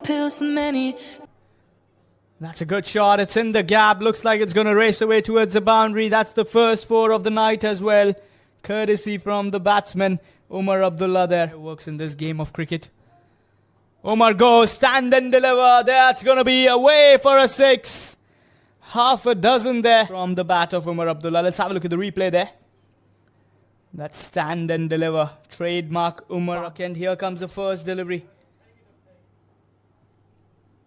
pills and many. That's a good shot. It's in the gap. Looks like it's going to race away towards the boundary. That's the first four of the night as well. Courtesy from the batsman, Umar Abdullah there. Works in this game of cricket. Umar goes, stand and deliver. That's going to be away for a six. Half a dozen there from the bat of Umar Abdullah. Let's have a look at the replay there. That's stand and deliver. Trademark Umar. And here comes the first delivery.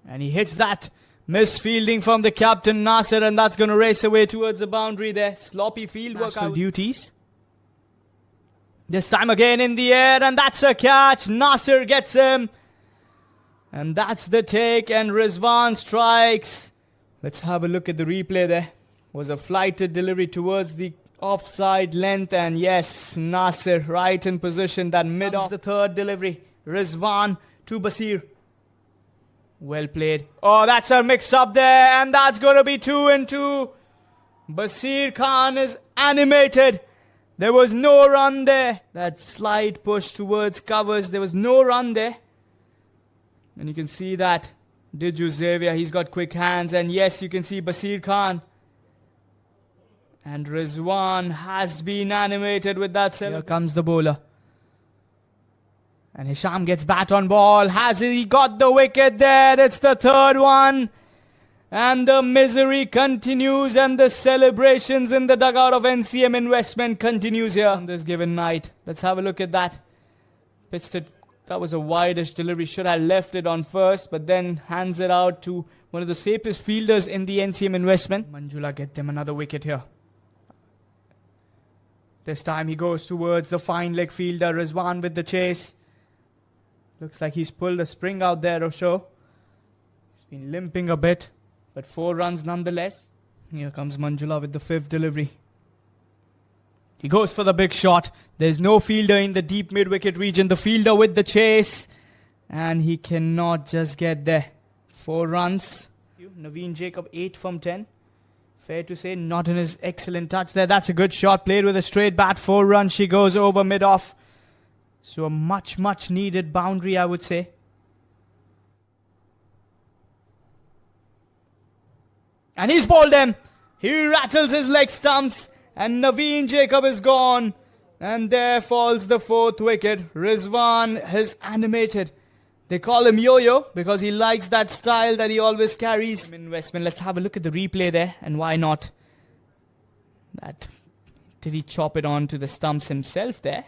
And he hits that. Misfielding from the captain Nasser, and that's going to race away towards the boundary there. Sloppy field work out duties. This time again in the air, and that's a catch. Nasser gets him. And that's the take, and Rizwan strikes. Let's have a look at the replay there. Was a flighted delivery towards the offside length, and yes, Nasser right in position. That mid off the third delivery. Rizwan to Basir. Well played. Oh, that's a mix-up there, and that's going to be 2 and 2. Basir Khan is animated. There was no run there. That slight push towards covers. There was no run there. And you can see that. Diju Xavier, he's got quick hands. And yes, you can see Basir Khan. And Rizwan has been animated with that. Here comes the bowler. And Hisham gets bat on ball. Has he got the wicket there? It's the third one. And the misery continues, and the celebrations in the dugout of NCM Investment continues here on this given night. Let's have a look at that. Pitched it. That was a wideish delivery. Should have left it on first, but then hands it out to one of the safest fielders in the NCM Investment. Manjula get them another wicket here. This time he goes towards the fine leg fielder. Rizwan with the chase. Looks like he's pulled a spring out there or so. He's been limping a bit, but 4 runs nonetheless. Here comes Manjula with the 5th delivery. He goes for the big shot. There's no fielder in the deep mid-wicket region. The fielder with the chase. And he cannot just get there. 4 runs. Naveen Jacob 8 from 10. Fair to say, not in his excellent touch there. That's a good shot. Played with a straight bat. 4 runs. She goes over mid-off. So a much needed boundary, I would say. And he's bowled them. He rattles his leg stumps. And Naveen Jacob is gone. And there falls the 4th wicket. Rizwan is animated. They call him Yo-Yo because he likes that style that he always carries. Investment. Let's have a look at the replay there. And why not? Did he chop it on to the stumps himself there?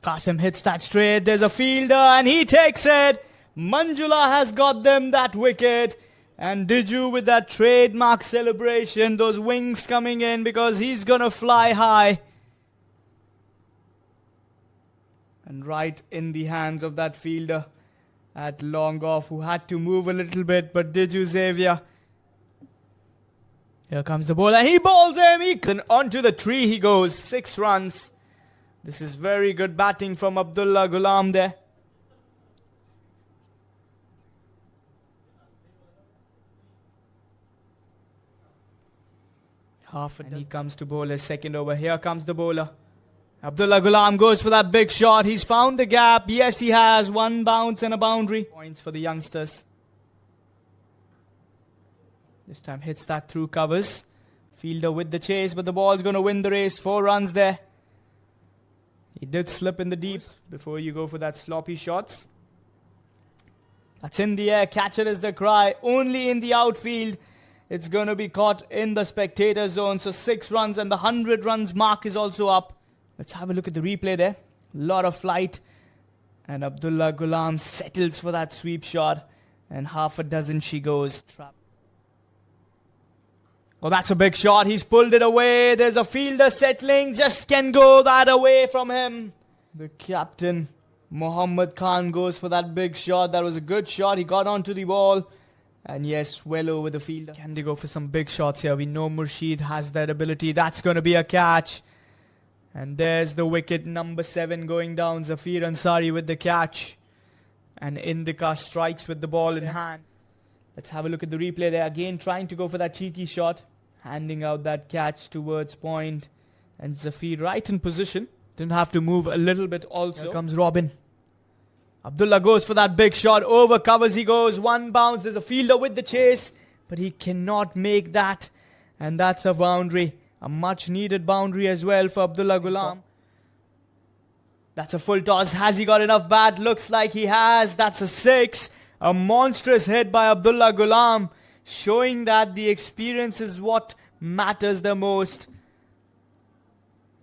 Qasim hits that straight. There's a fielder and he takes it. Manjula has got them that wicket. And Diju with that trademark celebration. Those wings coming in because he's going to fly high. And right in the hands of that fielder at long off, who had to move a little bit. But Diju Xavier. Here comes the bowler. He bowls him. Then onto the tree he goes. 6 runs. This is very good batting from Abdullah Ghulam there. And he comes to bowl his second over. Here comes the bowler. Abdullah Ghulam goes for that big shot. He's found the gap. Yes, he has. 1 bounce and a boundary. Points for the youngsters. This time hits that through covers. Fielder with the chase, but the ball's going to win the race. 4 runs there. He did slip in the deep before you go for that sloppy shots. That's in the air. Catcher is the cry. Only in the outfield. It's going to be caught in the spectator zone. So 6 runs and the 100 runs mark is also up. Let's have a look at the replay there. A lot of flight. And Abdullah Ghulam settles for that sweep shot. And half a dozen she goes. Oh, that's a big shot. He's pulled it away. There's a fielder settling. Just can go that away from him. The captain, Muhammad Khan, goes for that big shot. That was a good shot. He got onto the ball. And yes, well over the fielder. Can they go for some big shots here? We know Murshid has that ability. That's going to be a catch. And there's the wicket, number 7 going down. Zafir Ansari with the catch. And Indika strikes with the ball in hand. Let's have a look at the replay there. Again, trying to go for that cheeky shot. Handing out that catch towards point. And Zafir right in position. Didn't have to move a little bit also. Here comes Robin. Abdullah goes for that big shot. Over covers he goes. One bounce. There's a fielder with the chase. But he cannot make that. And that's a boundary. A much needed boundary as well for Abdullah Ghulam. That's a full toss. Has he got enough bat? Looks like he has. That's a 6. A monstrous hit by Abdullah Ghulam. Showing that the experience is what matters the most.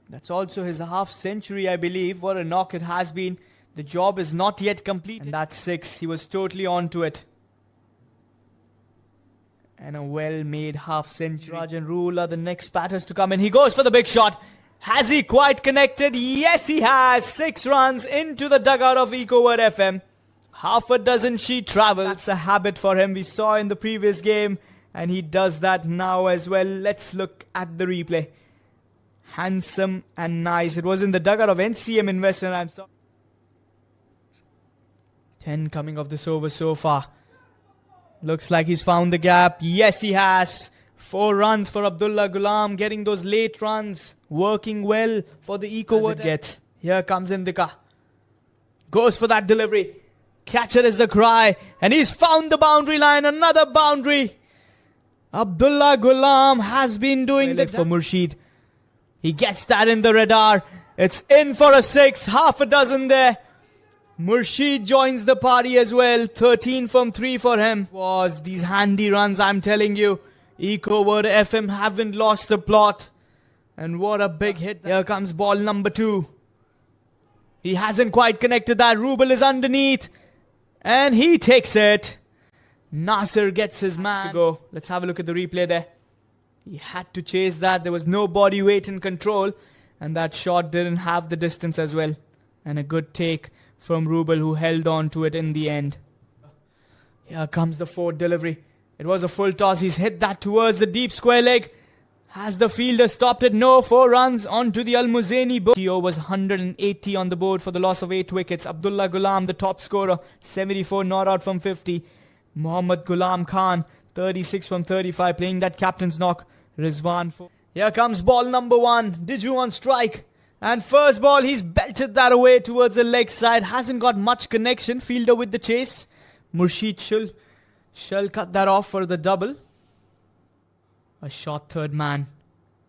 That's also his half century, I believe. What a knock it has been. The job is not yet complete. And that's 6. He was totally onto it. And a well-made half century. Rajan Rule are the next batters to come in. He goes for the big shot. Has he quite connected? Yes, he has. 6 runs into the dugout of Ecoworld FM. Half a dozen she travels. That's a habit for him. We saw in the previous game. And he does that now as well. Let's look at the replay. Handsome and nice. It was in the dugout of NCM Investment. I'm sorry. 10 coming off this over so far. Looks like he's found the gap. Yes, he has. 4 runs for Abdullah Ghulam. Getting those late runs. Working well for the Ecoworld gets. Here comes Indika. Goes for that delivery. Catcher is the cry. And he's found the boundary line. Another boundary. Abdullah Ghulam has been doing that for Murshid. He gets that in the radar. It's in for a 6. Half a dozen there. Murshid joins the party as well. 13 from 3 for him. Was these handy runs, I'm telling you. Ecoworld FM haven't lost the plot. And what a big hit. Here comes ball number 2. He hasn't quite connected that. Rubel is underneath. And he takes it. Nasser gets his man to go. Let's have a look at the replay there. He had to chase that. There was no body weight in control. And that shot didn't have the distance as well. And a good take from Rubel, who held on to it in the end. Here comes the 4th delivery. It was a full toss. He's hit that towards the deep square leg. Has the fielder stopped it? No. 4 runs onto the Al Muzaini board. TO was 180 on the board for the loss of 8 wickets. Abdullah Ghulam, the top scorer, 74 not out from 50. Muhammad Ghulam Khan, 36 from 35, playing that captain's knock. Rizwan. Here comes ball number 1. Diju on strike. And first ball, he's belted that away towards the leg side. Hasn't got much connection. Fielder with the chase. Murshid shall cut that off for the double. A short third man.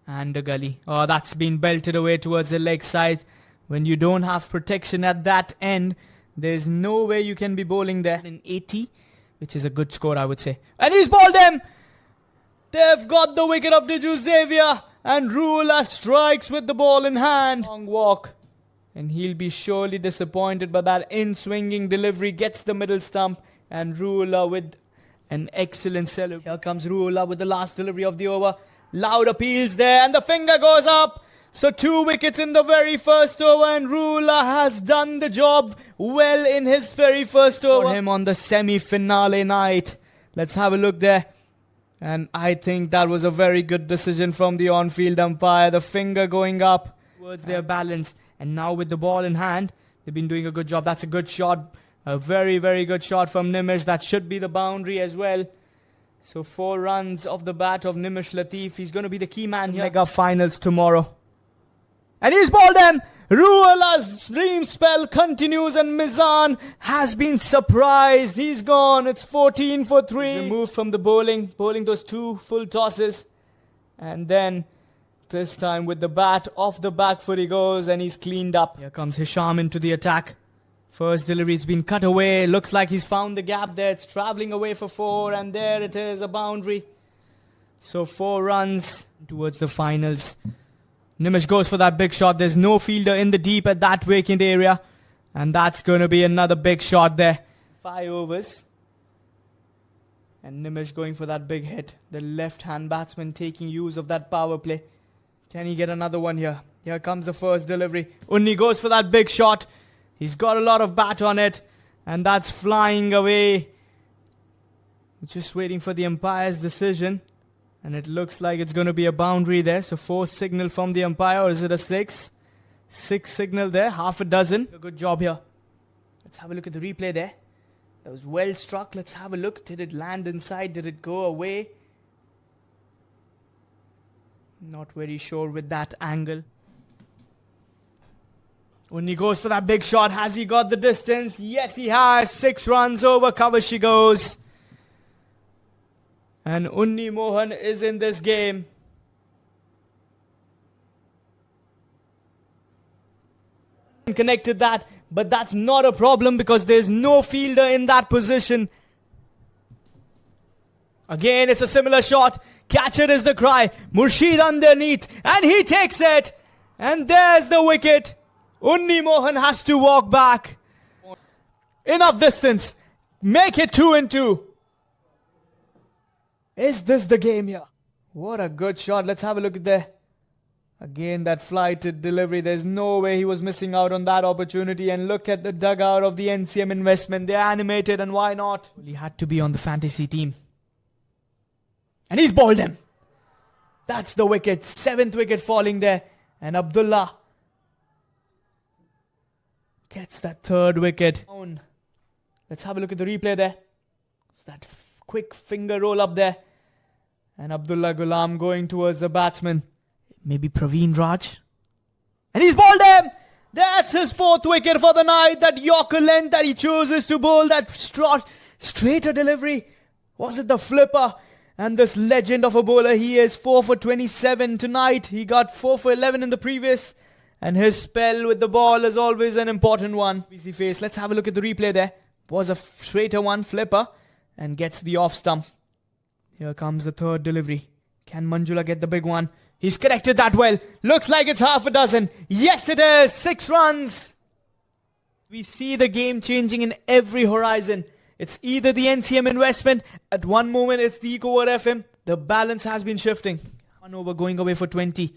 And a gully. Oh, that's been belted away towards the leg side. When you don't have protection at that end, there's no way you can be bowling there. In 80, which is a good score, I would say. And he's bowled them! They've got the wicket of Diju Xavier. And Ruula strikes with the ball in hand. Long walk. And he'll be surely disappointed, but that in-swinging delivery gets the middle stump. And Ruula with an excellent celebration. Here comes Ruula with the last delivery of the over. Loud appeals there, and the finger goes up. So 2 wickets in the very first over, and Ruula has done the job well in his very first over. For him on the semi-finale night. Let's have a look there. And I think that was a very good decision from the on-field umpire. The finger going up towards their balance. And now with the ball in hand, they've been doing a good job. That's a good shot. A very, very good shot from Nimish. That should be the boundary as well. So 4 runs off the bat of Nimish Latif. He's going to be the key man here. Mega finals tomorrow. And he's bowled them. Ruula's dream spell continues, and Mizan has been surprised. He's gone. It's 14 for 3. He's removed from the bowling those 2 full tosses. And then this time with the bat off the back foot he goes, and he's cleaned up. Here comes Hisham into the attack. First delivery, it's been cut away. Looks like he's found the gap there. It's travelling away for 4, and there it is, a boundary. So 4 runs towards the finals. Nimish goes for that big shot. There's no fielder in the deep at that vacant area. And that's going to be another big shot there. 5 overs. And Nimish going for that big hit. The left-hand batsman taking use of that power play. Can he get another one here? Here comes the first delivery. Unni goes for that big shot. He's got a lot of bat on it. And that's flying away. Just waiting for the umpire's decision. And it looks like it's going to be a boundary there. So 4 signal from the umpire. Or is it a 6? 6 signal there. Half a dozen. A good job here. Let's have a look at the replay there. That was well struck. Let's have a look. Did it land inside? Did it go away? Not very sure with that angle. Unni goes for that big shot. Has he got the distance? Yes, he has. 6 runs over cover she goes. And Unni Mohan is in this game. Connected that, but that's not a problem because there's no fielder in that position. Again, it's a similar shot. Catcher is the cry. Murshid underneath, and he takes it. And there's the wicket. Unni Mohan has to walk back. Enough distance. Make it 2 and 2. Is this the game here? What a good shot. Let's have a look at there. Again, that flighted delivery. There's no way he was missing out on that opportunity. And look at the dugout of the NCM Investment. They're animated, and why not? He had to be on the fantasy team. And he's bowled him. That's the wicket. 7th wicket falling there. And Abdullah gets that 3rd wicket. Let's have a look at the replay there. It's that quick finger roll up there. And Abdullah Ghulam going towards the batsman. Maybe Praveen Raj. And he's bowled him! That's his 4th wicket for the night. That Yorker length that he chooses to bowl. That straighter delivery. Was it the flipper? And this legend of a bowler, he is 4 for 27 tonight. He got 4 for 11 in the previous. And his spell with the ball is always an important one. Easy face. Let's have a look at the replay there. Was a straighter one, flipper. And gets the off stump. Here comes the 3rd delivery. Can Manjula get the big one? He's connected that well. Looks like it's half a dozen. Yes, it is. 6 runs. We see the game changing in every horizon. It's either the NCM Investment. At one moment, it's the Ecoworld FM. The balance has been shifting. 1 over going away for 20.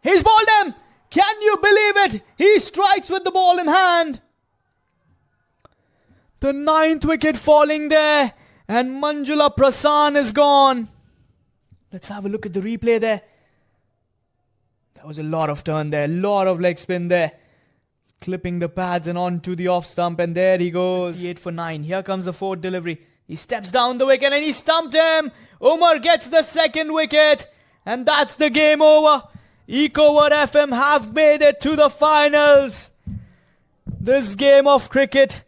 He's bowled him. Can you believe it? He strikes with the ball in hand. The 9th wicket falling there. And Manjula Prasan is gone. Let's have a look at the replay there. There was a lot of turn there. A lot of leg spin there. Clipping the pads and onto the off stump. And there he goes. 58 for 9. Here comes the 4th delivery. He steps down the wicket and he stumped him. Umar gets the 2nd wicket. And that's the game over. Ecoworld FM have made it to the finals. This game of cricket.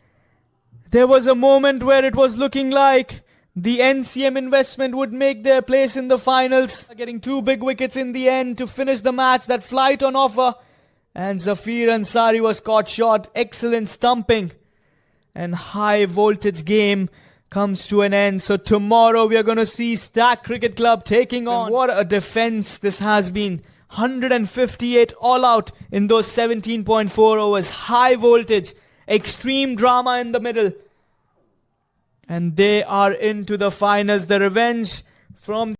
There was a moment where it was looking like the NCM Investment would make their place in the finals. Getting 2 big wickets in the end to finish the match. That flight on offer. And Zafir Ansari was caught short. Excellent stumping. And high voltage game comes to an end. So tomorrow we are going to see Stack Cricket Club taking on. And what a defense this has been. 158 all out in those 17.4 overs. High voltage. Extreme drama in the middle. And they are into the finals. The revenge from